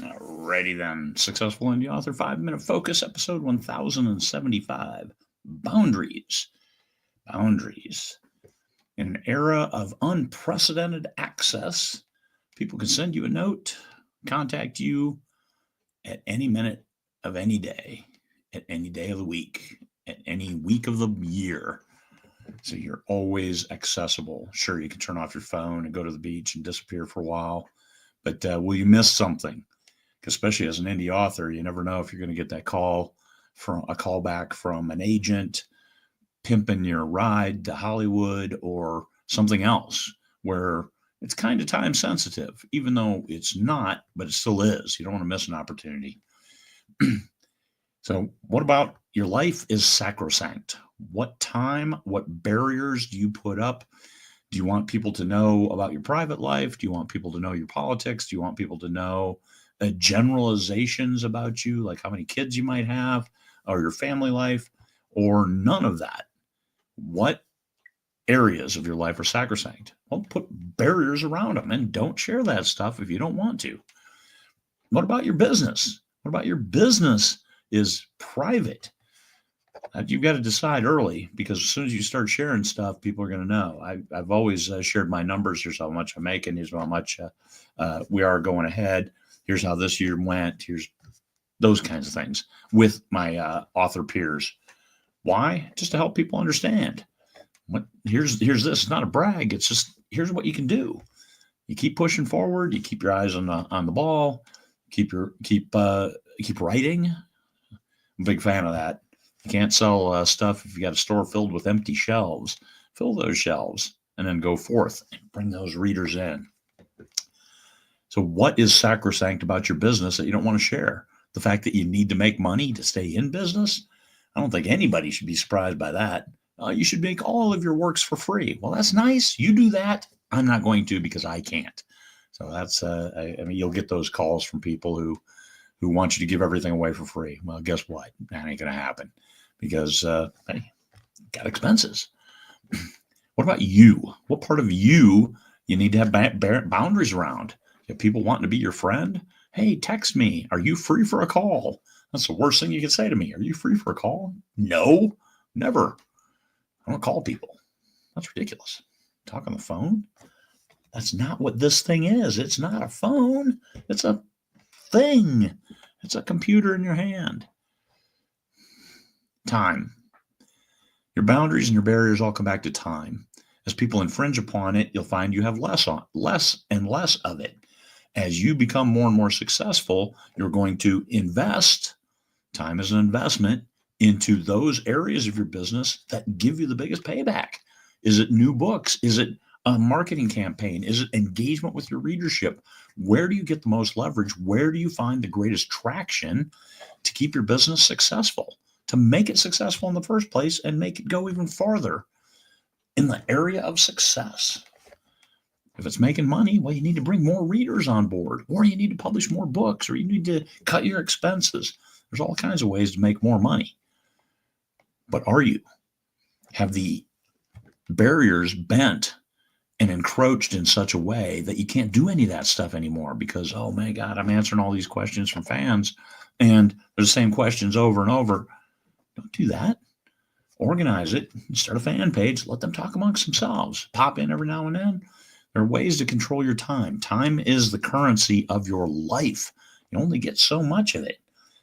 Alrighty then. Successful Indie Author 5-Minute Focus, episode 1075. Boundaries. Boundaries. In an era of unprecedented access, people can send you a note, contact you at any minute of any day, at any day of the week, at any week of the year. So you're always accessible. Sure, you can turn off your phone and go to the beach and disappear for a while, but will you miss something? Especially as an indie author, you never know if you're going to get that call back from an agent pimping your ride to Hollywood or something else where it's kind of time sensitive, even though it's not, but it still is. You don't want to miss an opportunity. So what about your life is sacrosanct? What barriers do you put up? Do you want people to know about your private life? Do you want people to know your politics? Do you want people to know generalizations about you, like how many kids you might have or your family life, or none of that? What areas of your life are sacrosanct? Well, put barriers around them and don't share that stuff if you don't want to. What about your business? What about your business is private? You've got to decide early, because as soon as you start sharing stuff, people are going to know. I've always shared my numbers. Here's how much I'm making. Here's how much we are going ahead. Here's how this year went. Here's those kinds of things with my author peers. Why? Just to help people understand. Here's this. It's not a brag. It's just, here's what you can do. You keep pushing forward. You keep your eyes on the ball. Keep writing. I'm a big fan of that. You can't sell stuff if you got a store filled with empty shelves. Fill those shelves and then go forth and bring those readers in. So what is sacrosanct about your business that you don't want to share? The fact that you need to make money to stay in business? I don't think anybody should be surprised by that. You should make all of your works for free. Well, that's nice. You do that. I'm not going to, because I can't. So that's, I mean, you'll get those calls from people who want you to give everything away for free. Well, guess what? That ain't going to happen, because, hey, got expenses. What about you? What part of you need to have boundaries around? If people wanting to be your friend, hey, text me. Are you free for a call? That's the worst thing you can say to me. Are you free for a call? No, never. I don't call people. That's ridiculous. Talk on the phone? That's not what this thing is. It's not a phone. It's a thing. It's a computer in your hand. Time. Your boundaries and your barriers all come back to time. As people infringe upon it, you'll find you have less and less of it. As you become more and more successful, you're going to invest. Time is an investment into those areas of your business that give you the biggest payback. Is it new books? Is it a marketing campaign? Is it engagement with your readership? Where do you get the most leverage? Where do you find the greatest traction to keep your business successful, to make it successful in the first place and make it go even farther in the area of success? If it's making money, well, you need to bring more readers on board, or you need to publish more books, or you need to cut your expenses. There's all kinds of ways to make more money. But have the barriers bent and encroached in such a way that you can't do any of that stuff anymore, because, oh my God, I'm answering all these questions from fans and they're the same questions over and over. Don't do that. Organize it. Start a fan page. Let them talk amongst themselves. Pop in every now and then. There are ways to control your time. Time is the currency of your life. You only get so much of it.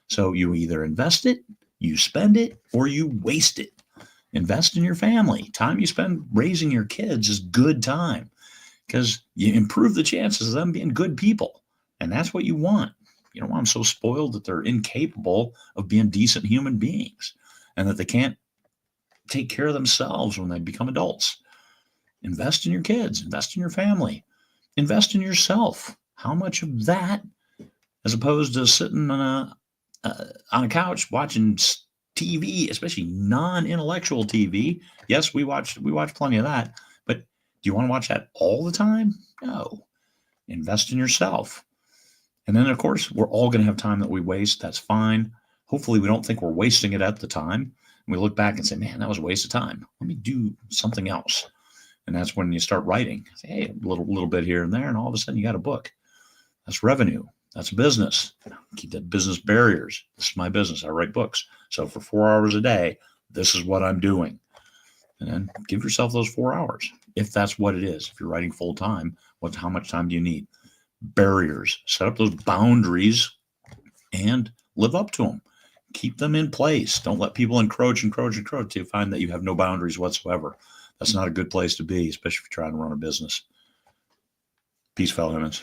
So you either invest it, you spend it, or you waste it. Invest in your family. Time you spend raising your kids is good time, because you improve the chances of them being good people. And that's what you want. You don't want them so spoiled that they're incapable of being decent human beings and that they can't take care of themselves when they become adults. Invest in your kids, invest in your family, invest in yourself. How much of that, as opposed to sitting on a couch watching TV, especially non-intellectual TV? Yes, we watch plenty of that, but do you want to watch that all the time? No. Invest in yourself. And then, of course, we're all going to have time that we waste. That's fine. Hopefully, we don't think we're wasting it at the time. And we look back and say, man, that was a waste of time. Let me do something else. And that's when you start writing. Say, hey, a little bit here and there, and all of a sudden you got a book. That's revenue. That's business. Keep that business barriers. This is my business. I write books. So for 4 hours a day, this is what I'm doing. And then give yourself those 4 hours. If that's what it is. If you're writing full time, how much time do you need? Barriers. Set up those boundaries and live up to them. Keep them in place. Don't let people encroach until you find that you have no boundaries whatsoever. That's not a good place to be, especially if you're trying to run a business. Peace, fellow humans.